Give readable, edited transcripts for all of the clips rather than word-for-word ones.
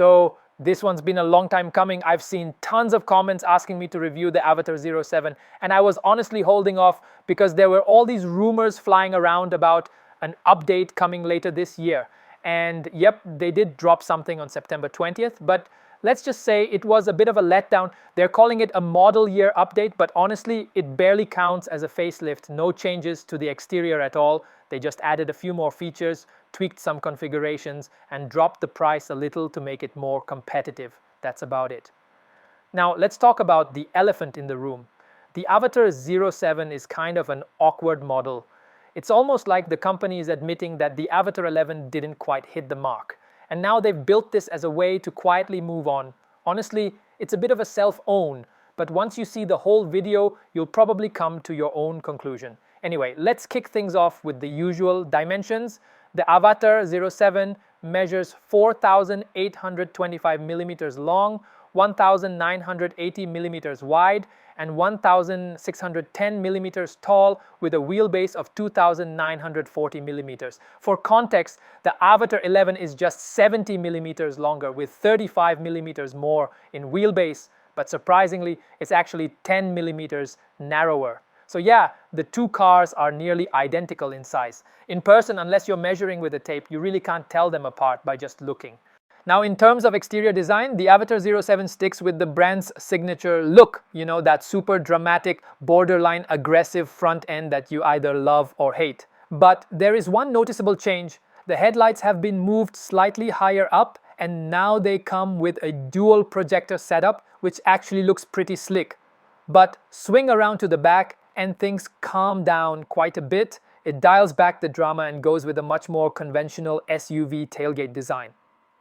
So this one's been a long time coming. I've seen tons of comments asking me to review the Avatr 07, and I was honestly holding off because there were all these rumors flying around about an update coming later this year. And yep, they did drop something on September 20th, but let's just say it was a bit of a letdown. They're calling it a model year update, but honestly, it barely counts as a facelift. No changes to the exterior at all. They just added a few more features, tweaked some configurations, and dropped the price a little to make it more competitive. That's about it. Now, let's talk about the elephant in the room. The Avatr 07 is kind of an awkward model. It's almost like the company is admitting that the Avatr 11 didn't quite hit the mark. And now they've built this as a way to quietly move on. Honestly, it's a bit of a self-own, but once you see the whole video, you'll probably come to your own conclusion. Anyway, let's kick things off with the usual dimensions. The Avatr 07 measures 4,825 millimeters long, 1,980 millimeters wide, and 1,610 millimeters tall with a wheelbase of 2,940 millimeters. For context, the Avatr 11 is just 70 millimeters longer with 35 millimeters more in wheelbase, but surprisingly, it's actually 10 millimeters narrower. So yeah, the two cars are nearly identical in size. In person, unless you're measuring with a tape, you really can't tell them apart by just looking. Now, in terms of exterior design, the Avatr 07 sticks with the brand's signature look, you know, that super dramatic, borderline aggressive front end that you either love or hate. But there is one noticeable change. The headlights have been moved slightly higher up, and now they come with a dual projector setup, which actually looks pretty slick. But swing around to the back, and things calm down quite a bit. It dials back the drama and goes with a much more conventional SUV tailgate design.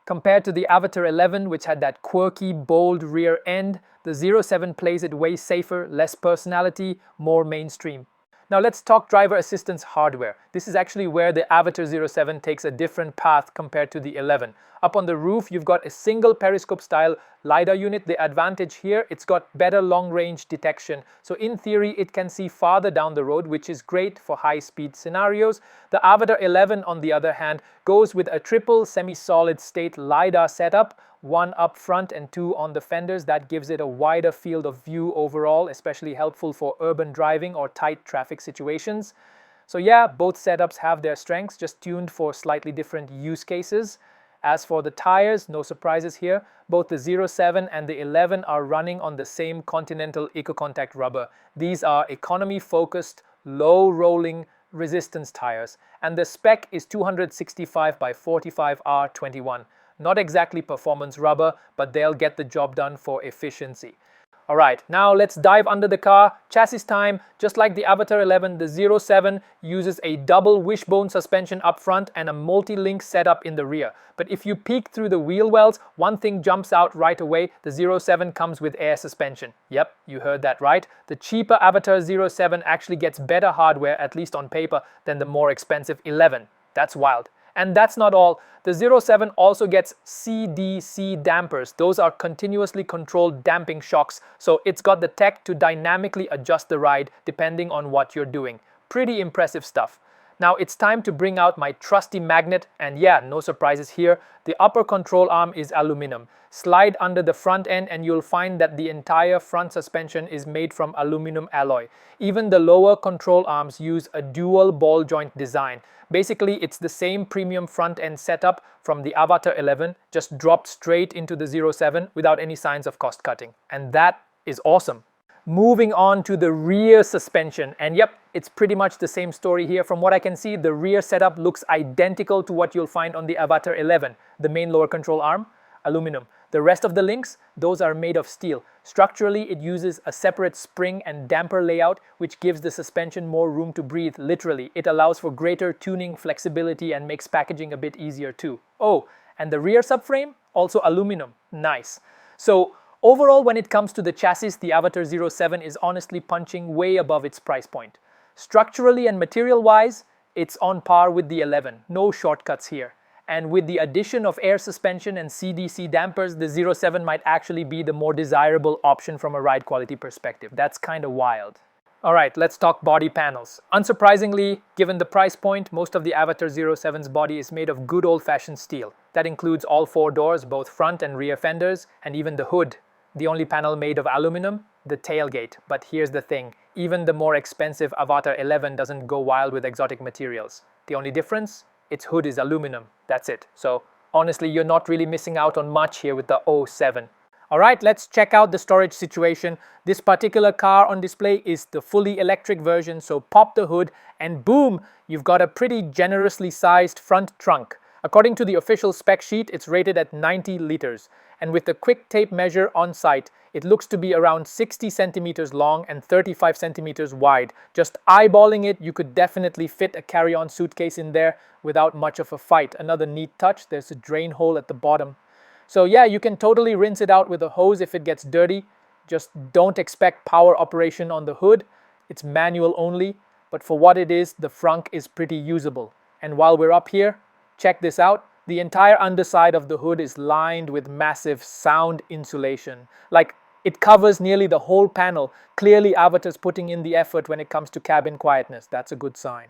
Compared to the Avatr 11, which had that quirky, bold rear end, the 07 plays it way safer, less personality, more mainstream. Now let's talk driver assistance hardware. This is actually where the Avatr 07 takes a different path compared to the 11. Up on the roof, you've got a single periscope-style LiDAR unit. The advantage here, it's got better long-range detection. So in theory, it can see farther down the road, which is great for high-speed scenarios. The Avatr 11, on the other hand, goes with a triple semi-solid state LiDAR setup, one up front and two on the fenders. That gives it a wider field of view overall, especially helpful for urban driving or tight traffic situations. So yeah, both setups have their strengths, just tuned for slightly different use cases. As for the tires, no surprises here. Both the 07 and the 11 are running on the same Continental EcoContact rubber. These are economy-focused, low-rolling resistance tires. And the spec is 265 by 45 R21. Not exactly performance rubber, but they'll get the job done for efficiency. Alright, now let's dive under the car. Chassis time. Just like the Avatr 11, the 07 uses a double wishbone suspension up front and a multi-link setup in the rear. But if you peek through the wheel wells, one thing jumps out right away. The 07 comes with air suspension. Yep, you heard that right. The cheaper Avatr 07 actually gets better hardware, at least on paper, than the more expensive 11. That's wild. And that's not all. The 07 also gets CDC dampers. Those are continuously controlled damping shocks. So it's got the tech to dynamically adjust the ride depending on what you're doing. Pretty impressive stuff. Now it's time to bring out my trusty magnet, and yeah, no surprises here. The upper control arm is aluminum. Slide under the front end and you'll find that the entire front suspension is made from aluminum alloy. Even the lower control arms use a dual ball joint design. Basically, it's the same premium front end setup from the Avatr 11, just dropped straight into the 07 without any signs of cost cutting. And that is awesome. Moving on to the rear suspension, and yep, it's pretty much the same story here. From what I can see, the rear setup looks identical to what you'll find on the Avatr 11. The main lower control arm, aluminum. The rest of the links, those are made of steel. Structurally, it uses a separate spring and damper layout, which gives the suspension more room to breathe, literally. It allows for greater tuning flexibility and makes packaging a bit easier too. Oh, and the rear subframe, also aluminum. Nice. So overall, when it comes to the chassis, the Avatr 07 is honestly punching way above its price point. Structurally and material-wise, it's on par with the 11. No shortcuts here. And with the addition of air suspension and CDC dampers, the 07 might actually be the more desirable option from a ride quality perspective. That's kind of wild. Alright, let's talk body panels. Unsurprisingly, given the price point, most of the Avatr 07's body is made of good old-fashioned steel. That includes all 4 doors, both front and rear fenders, and even the hood. The only panel made of aluminum, the tailgate. But here's the thing, even the more expensive Avatr 11 doesn't go wild with exotic materials. The only difference? Its hood is aluminum. That's it. So honestly, you're not really missing out on much here with the 07. Alright, let's check out the storage situation. This particular car on display is the fully electric version, so pop the hood and boom, you've got a pretty generously sized front trunk. According to the official spec sheet, it's rated at 90 liters. And with the quick tape measure on site, it looks to be around 60 centimeters long and 35 centimeters wide. Just eyeballing it, you could definitely fit a carry-on suitcase in there without much of a fight. Another neat touch, there's a drain hole at the bottom. So yeah, you can totally rinse it out with a hose if it gets dirty. Just don't expect power operation on the hood. It's manual only, but for what it is, the frunk is pretty usable. And while we're up here, check this out. The entire underside of the hood is lined with massive sound insulation. Like, it covers nearly the whole panel. Clearly, Avatr's putting in the effort when it comes to cabin quietness. That's a good sign.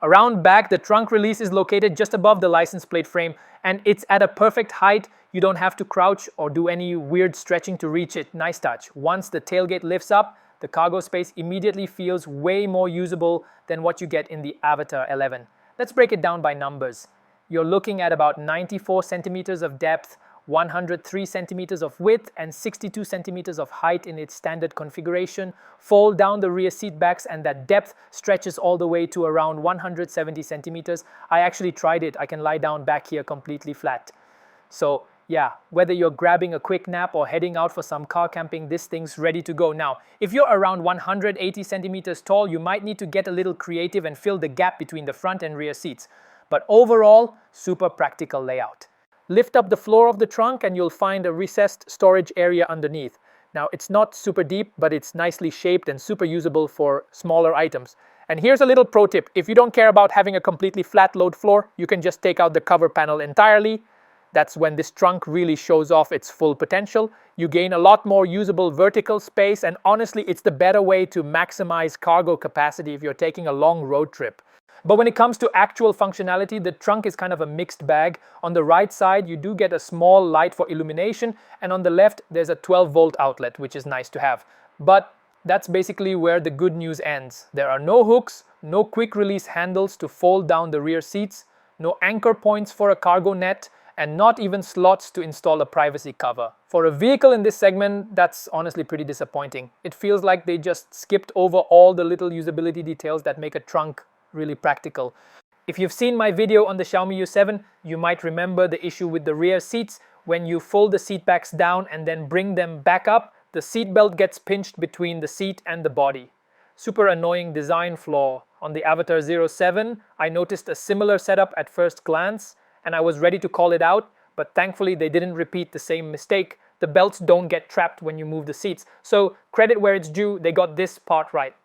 Around back, the trunk release is located just above the license plate frame, and it's at a perfect height. You don't have to crouch or do any weird stretching to reach it. Nice touch. Once the tailgate lifts up, the cargo space immediately feels way more usable than what you get in the Avatr 11. Let's break it down by numbers. You're looking at about 94 centimeters of depth, 103 centimeters of width, and 62 centimeters of height in its standard configuration. Fold down the rear seat backs and that depth stretches all the way to around 170 centimeters. I actually tried it. I can lie down back here completely flat. So yeah, whether you're grabbing a quick nap or heading out for some car camping, this thing's ready to go. Now, if you're around 180 centimeters tall, you might need to get a little creative and fill the gap between the front and rear seats. But overall, super practical layout. Lift up the floor of the trunk and you'll find a recessed storage area underneath. Now, it's not super deep, but it's nicely shaped and super usable for smaller items. And here's a little pro tip. If you don't care about having a completely flat load floor, you can just take out the cover panel entirely. That's when this trunk really shows off its full potential. You gain a lot more usable vertical space, and honestly, it's the better way to maximize cargo capacity if you're taking a long road trip. But when it comes to actual functionality, the trunk is kind of a mixed bag. On the right side, you do get a small light for illumination, and on the left, there's a 12-volt outlet, which is nice to have. But that's basically where the good news ends. There are no hooks, no quick-release handles to fold down the rear seats, no anchor points for a cargo net, and not even slots to install a privacy cover. For a vehicle in this segment, that's honestly pretty disappointing. It feels like they just skipped over all the little usability details that make a trunk really practical. If you've seen my video on the Xiaomi U7, you might remember the issue with the rear seats. When you fold the seat backs down and then bring them back up, the seat belt gets pinched between the seat and the body. Super annoying design flaw. On the Avatr 07, I noticed a similar setup at first glance, and I was ready to call it out, but thankfully they didn't repeat the same mistake. The belts don't get trapped when you move the seats. So credit where it's due, they got this part right.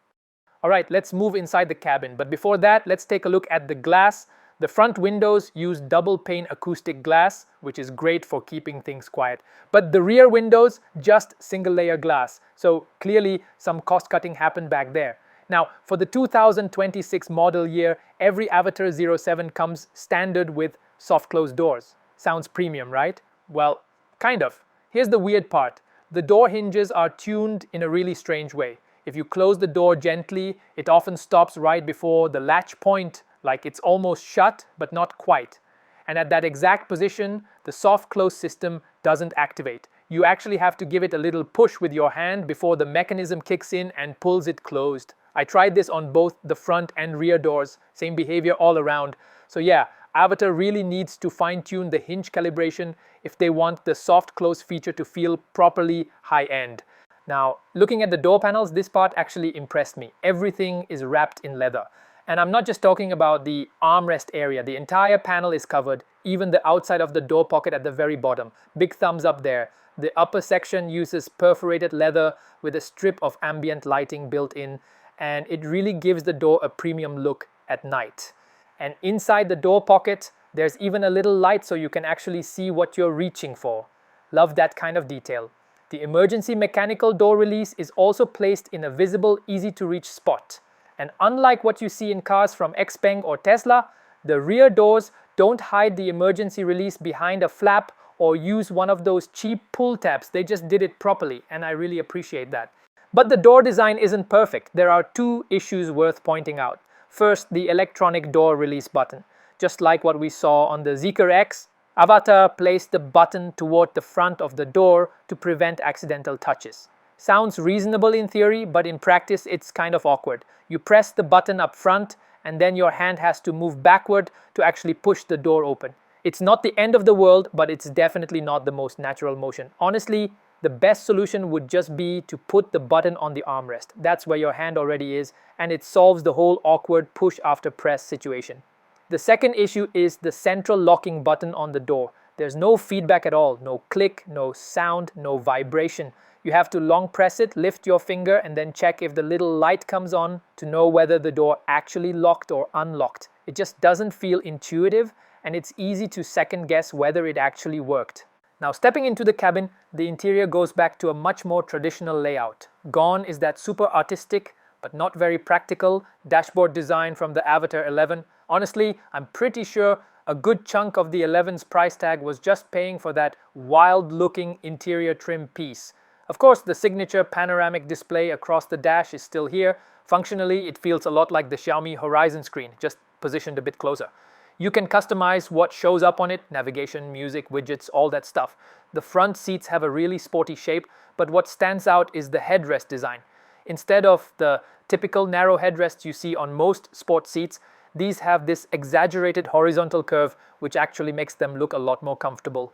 Alright, let's move inside the cabin, but before that, let's take a look at the glass. The front windows use double pane acoustic glass, which is great for keeping things quiet. But the rear windows, just single layer glass. So clearly some cost cutting happened back there. Now, for the 2026 model year, every Avatr 07 comes standard with soft closed doors. Sounds premium, right? Well, kind of. Here's the weird part. The door hinges are tuned in a really strange way. If you close the door gently, it often stops right before the latch point, like it's almost shut, but not quite. And at that exact position, the soft close system doesn't activate. You actually have to give it a little push with your hand before the mechanism kicks in and pulls it closed. I tried this on both the front and rear doors, same behavior all around. So yeah, Avatr really needs to fine-tune the hinge calibration if they want the soft close feature to feel properly high-end. Now, looking at the door panels, this part actually impressed me. Everything is wrapped in leather. And I'm not just talking about the armrest area. The entire panel is covered, even the outside of the door pocket at the very bottom. Big thumbs up there. The upper section uses perforated leather with a strip of ambient lighting built in, and it really gives the door a premium look at night. And inside the door pocket, there's even a little light so you can actually see what you're reaching for. Love that kind of detail. The emergency mechanical door release is also placed in a visible, easy-to-reach spot. And unlike what you see in cars from XPeng or Tesla, the rear doors don't hide the emergency release behind a flap or use one of those cheap pull tabs. They just did it properly, and I really appreciate that. But the door design isn't perfect. There are two issues worth pointing out. First, the electronic door release button. Just like what we saw on the Zeekr X, Avatr placed the button toward the front of the door to prevent accidental touches. Sounds reasonable in theory, but in practice it's kind of awkward. You press the button up front and then your hand has to move backward to actually push the door open. It's not the end of the world, but it's definitely not the most natural motion. Honestly, the best solution would just be to put the button on the armrest. That's where your hand already is, and it solves the whole awkward push after press situation. The second issue is the central locking button on the door. There's no feedback at all, no click, no sound, no vibration. You have to long press it, lift your finger, and then check if the little light comes on to know whether the door actually locked or unlocked. It just doesn't feel intuitive, and it's easy to second guess whether it actually worked. Now, stepping into the cabin, the interior goes back to a much more traditional layout. Gone is that super artistic, but not very practical, dashboard design from the Avatr 11. Honestly, I'm pretty sure a good chunk of the 11's price tag was just paying for that wild-looking interior trim piece. Of course, the signature panoramic display across the dash is still here. Functionally, it feels a lot like the Xiaomi Horizon screen, just positioned a bit closer. You can customize what shows up on it, navigation, music, widgets, all that stuff. The front seats have a really sporty shape, but what stands out is the headrest design. Instead of the typical narrow headrests you see on most sport seats, these have this exaggerated horizontal curve, which actually makes them look a lot more comfortable.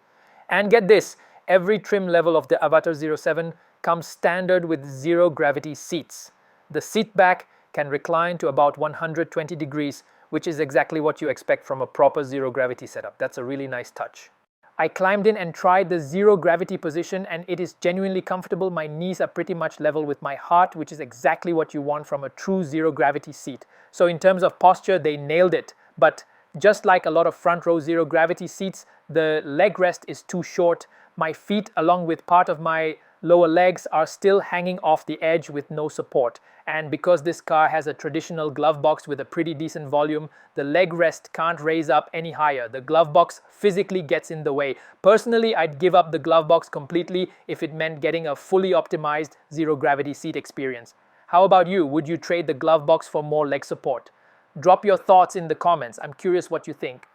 And get this, every trim level of the Avatr 07 comes standard with zero gravity seats. The seat back can recline to about 120 degrees, which is exactly what you expect from a proper zero gravity setup. That's a really nice touch. I climbed in and tried the zero gravity position, and it is genuinely comfortable. My knees are pretty much level with my heart, which is exactly what you want from a true zero gravity seat. So in terms of posture, they nailed it. But just like a lot of front row zero gravity seats, the leg rest is too short. My feet, along with part of my lower legs, are still hanging off the edge with no support. And because this car has a traditional glove box with a pretty decent volume, the leg rest can't raise up any higher. The glove box physically gets in the way. Personally, I'd give up the glove box completely if it meant getting a fully optimized zero gravity seat experience. How about you? Would you trade the glove box for more leg support? Drop your thoughts in the comments. I'm curious what you think.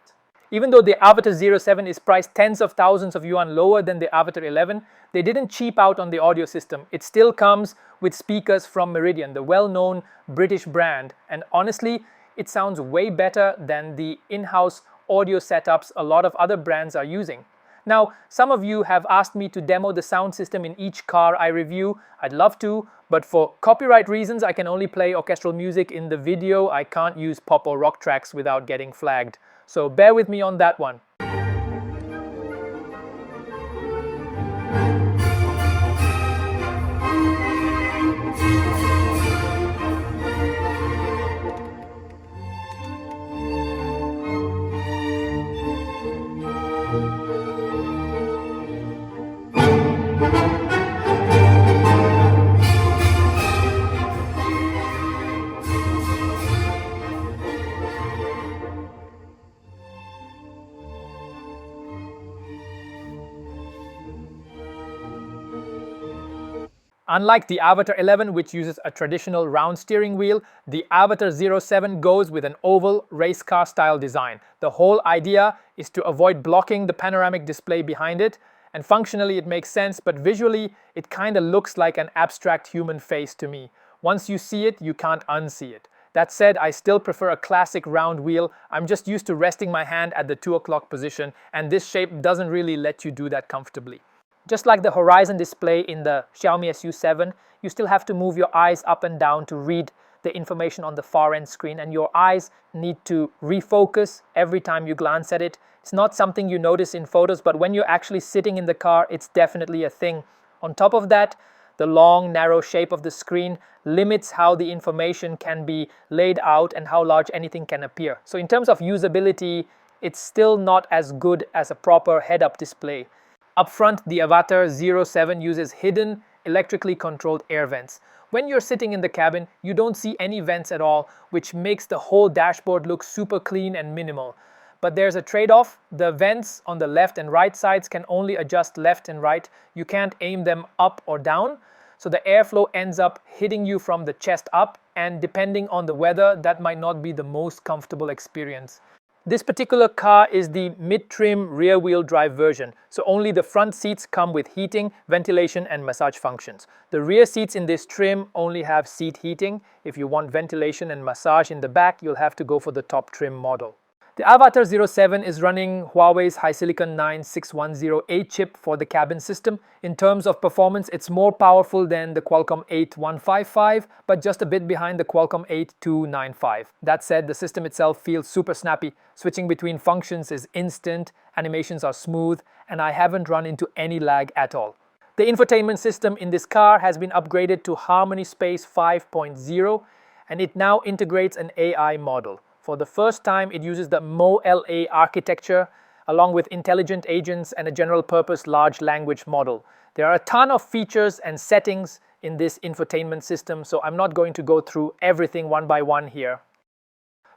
Even though the Avatr 07 is priced tens of thousands of yuan lower than the Avatr 11, they didn't cheap out on the audio system. It still comes with speakers from Meridian, the well-known British brand, and honestly, it sounds way better than the in-house audio setups a lot of other brands are using. Now, some of you have asked me to demo the sound system in each car I review. I'd love to, but for copyright reasons, I can only play orchestral music in the video. I can't use pop or rock tracks without getting flagged. So bear with me on that one. Unlike the Avatr 11, which uses a traditional round steering wheel, the Avatr 07 goes with an oval race car style design. The whole idea is to avoid blocking the panoramic display behind it, and functionally it makes sense, but visually it kind of looks like an abstract human face to me. Once you see it, you can't unsee it. That said, I still prefer a classic round wheel. I'm just used to resting my hand at the 2 o'clock position, and this shape doesn't really let you do that comfortably. Just like the horizon display in the Xiaomi SU7, you still have to move your eyes up and down to read the information on the far end screen, and your eyes need to refocus every time you glance at it. It's not something you notice in photos, but when you're actually sitting in the car, it's definitely a thing. On top of that, the long, narrow shape of the screen limits how the information can be laid out and how large anything can appear. So in terms of usability, it's still not as good as a proper head-up display. Up front, the Avatr 07 uses hidden, electrically controlled air vents. When you're sitting in the cabin, you don't see any vents at all, which makes the whole dashboard look super clean and minimal. But there's a trade-off. The vents on the left and right sides can only adjust left and right. You can't aim them up or down. So the airflow ends up hitting you from the chest up, and depending on the weather, that might not be the most comfortable experience. This particular car is the mid-trim rear-wheel drive version, so only the front seats come with heating, ventilation and massage functions. The rear seats in this trim only have seat heating. If you want ventilation and massage in the back, you'll have to go for the top trim model. The Avatr 07 is running Huawei's HiSilicon 9610A chip for the cabin system. In terms of performance, it's more powerful than the Qualcomm 8155, but just a bit behind the Qualcomm 8295. That said, the system itself feels super snappy. Switching between functions is instant, animations are smooth, and I haven't run into any lag at all. The infotainment system in this car has been upgraded to Harmony Space 5.0, and it now integrates an AI model. For the first time, it uses the MoLA architecture along with intelligent agents and a general-purpose large language model. There are a ton of features and settings in this infotainment system, so I'm not going to go through everything one by one here.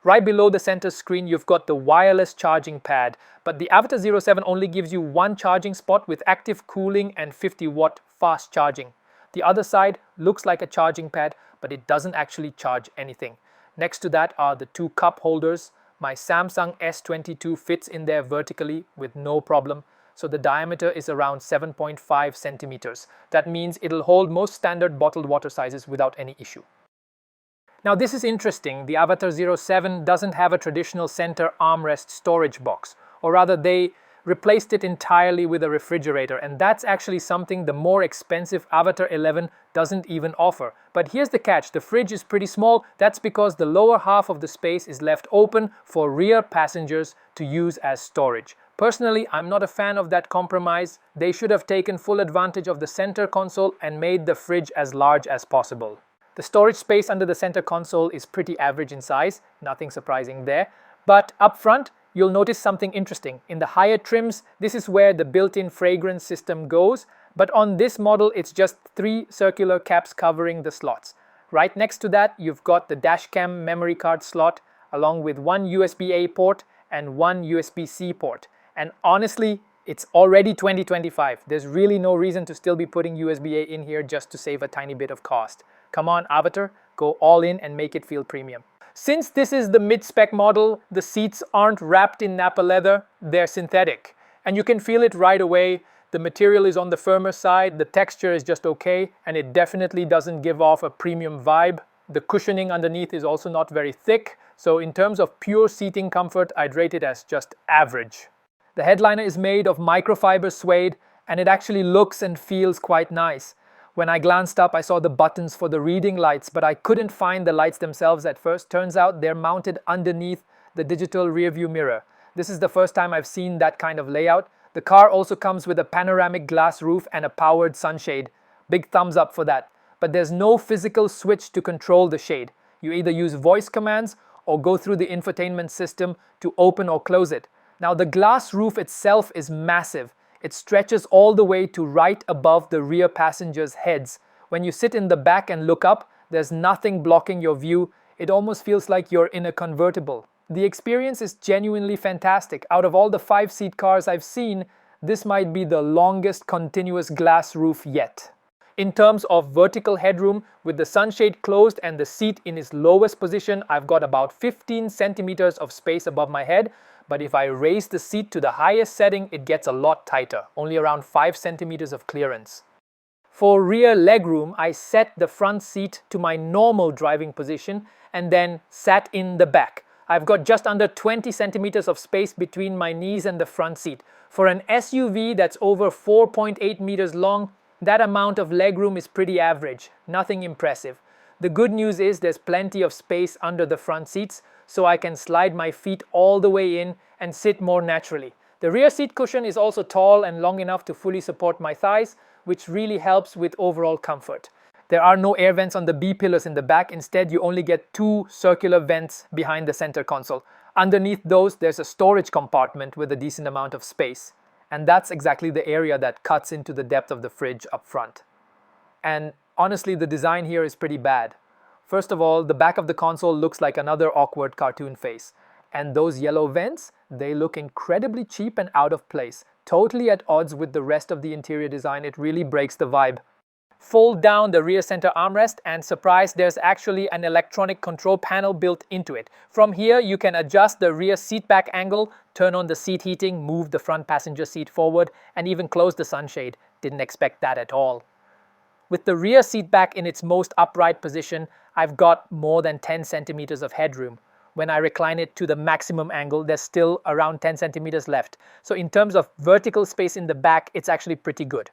Right below the center screen, you've got the wireless charging pad, but the Avatr 07 only gives you one charging spot with active cooling and 50-watt fast charging. The other side looks like a charging pad, but it doesn't actually charge anything. Next to that are the two cup holders. My Samsung S22 fits in there vertically with no problem. So the diameter is around 7.5 centimeters. That means it'll hold most standard bottled water sizes without any issue. Now this is interesting. The Avatr 07 doesn't have a traditional center armrest storage box, or rather they replaced it entirely with a refrigerator, and that's actually something the more expensive Avatr 11 doesn't even offer. But here's the catch, the fridge is pretty small. That's because the lower half of the space is left open for rear passengers to use as storage. Personally, I'm not a fan of that compromise. They should have taken full advantage of the center console and made the fridge as large as possible. The storage space under the center console is pretty average in size, nothing surprising there. But up front, you'll notice something interesting. In the higher trims, this is where the built-in fragrance system goes, but on this model, it's just 3 circular caps covering the slots. Right next to that, you've got the dashcam memory card slot, along with one USB-A port and one USB-C port. And honestly, it's already 2025. There's really no reason to still be putting USB-A in here just to save a tiny bit of cost. Come on, Avatr, go all in and make it feel premium. Since this is the mid-spec model, the seats aren't wrapped in Nappa leather, they're synthetic. And you can feel it right away. The material is on the firmer side, the texture is just okay, and it definitely doesn't give off a premium vibe. The cushioning underneath is also not very thick, so in terms of pure seating comfort, I'd rate it as just average. The headliner is made of microfiber suede, and it actually looks and feels quite nice. When I glanced up, I saw the buttons for the reading lights, but I couldn't find the lights themselves at first. Turns out they're mounted underneath the digital rearview mirror. This is the first time I've seen that kind of layout. The car also comes with a panoramic glass roof and a powered sunshade. Big thumbs up for that. But there's no physical switch to control the shade. You either use voice commands or go through the infotainment system to open or close it. Now the glass roof itself is massive. It stretches all the way to right above the rear passengers' heads. When you sit in the back and look up, there's nothing blocking your view. It almost feels like you're in a convertible. The experience is genuinely fantastic. Out of all the 5-seat cars I've seen, this might be the longest continuous glass roof yet. In terms of vertical headroom, with the sunshade closed and the seat in its lowest position, I've got about 15 centimeters of space above my head. But if I raise the seat to the highest setting, it gets a lot tighter, only around 5 centimeters of clearance. For rear legroom, I set the front seat to my normal driving position and then sat in the back. I've got just under 20 centimeters of space between my knees and the front seat. For an SUV that's over 4.8 meters long, that amount of legroom is pretty average, nothing impressive. The good news is there's plenty of space under the front seats, so I can slide my feet all the way in and sit more naturally. The rear seat cushion is also tall and long enough to fully support my thighs, which really helps with overall comfort. There are no air vents on the B-pillars in the back. Instead, you only get 2 circular vents behind the center console. Underneath those, there's a storage compartment with a decent amount of space. And that's exactly the area that cuts into the depth of the fridge up front. And honestly, the design here is pretty bad. First of all, the back of the console looks like another awkward cartoon face. And those yellow vents, they look incredibly cheap and out of place. Totally at odds with the rest of the interior design. It really breaks the vibe. Fold down the rear center armrest and surprise, there's actually an electronic control panel built into it. From here, you can adjust the rear seat back angle, turn on the seat heating, move the front passenger seat forward, and even close the sunshade. Didn't expect that at all. With the rear seat back in its most upright position, I've got more than 10 centimeters of headroom. When I recline it to the maximum angle, there's still around 10 centimeters left. So in terms of vertical space in the back, it's actually pretty good.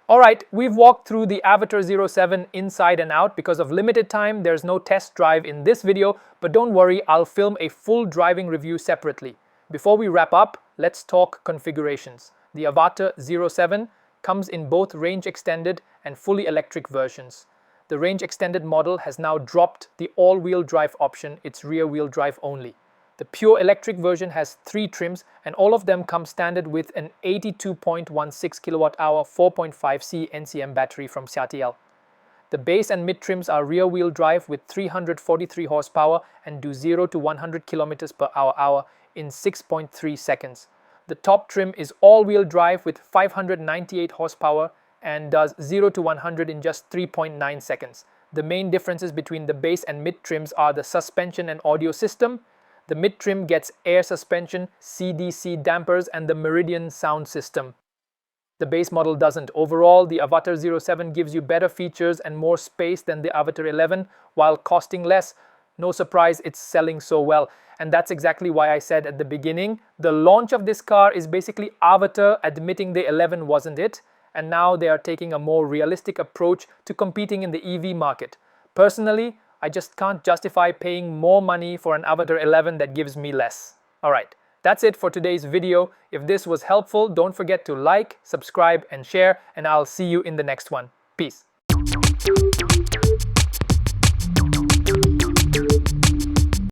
Alright, we've walked through the Avatr 07 inside and out. Because of limited time, there's no test drive in this video, but don't worry, I'll film a full driving review separately. Before we wrap up, let's talk configurations. The Avatr 07 comes in both range extended and fully electric versions. The range extended model has now dropped the all-wheel drive option, it's rear-wheel drive only. The pure electric version has 3 trims and all of them come standard with an 82.16 kilowatt-hour 4.5 C NCM battery from CATL. The base and mid trims are rear-wheel drive with 343 horsepower and do 0 to 100 kilometers per hour in 6.3 seconds. The top trim is all-wheel drive with 598 horsepower and does 0 to 100 in just 3.9 seconds. The main differences between the base and mid trims are the suspension and audio system. The mid trim gets air suspension, CDC dampers, and the Meridian sound system. The base model doesn't. Overall, the Avatr 07 gives you better features and more space than the Avatr 11 while costing less. No surprise, it's selling so well. And that's exactly why I said at the beginning, the launch of this car is basically Avatr admitting the 11 wasn't it, and now they are taking a more realistic approach to competing in the EV market. Personally, I just can't justify paying more money for an Avatr 11 that gives me less. Alright, that's it for today's video. If this was helpful, don't forget to like, subscribe, and share, and I'll see you in the next one. Peace.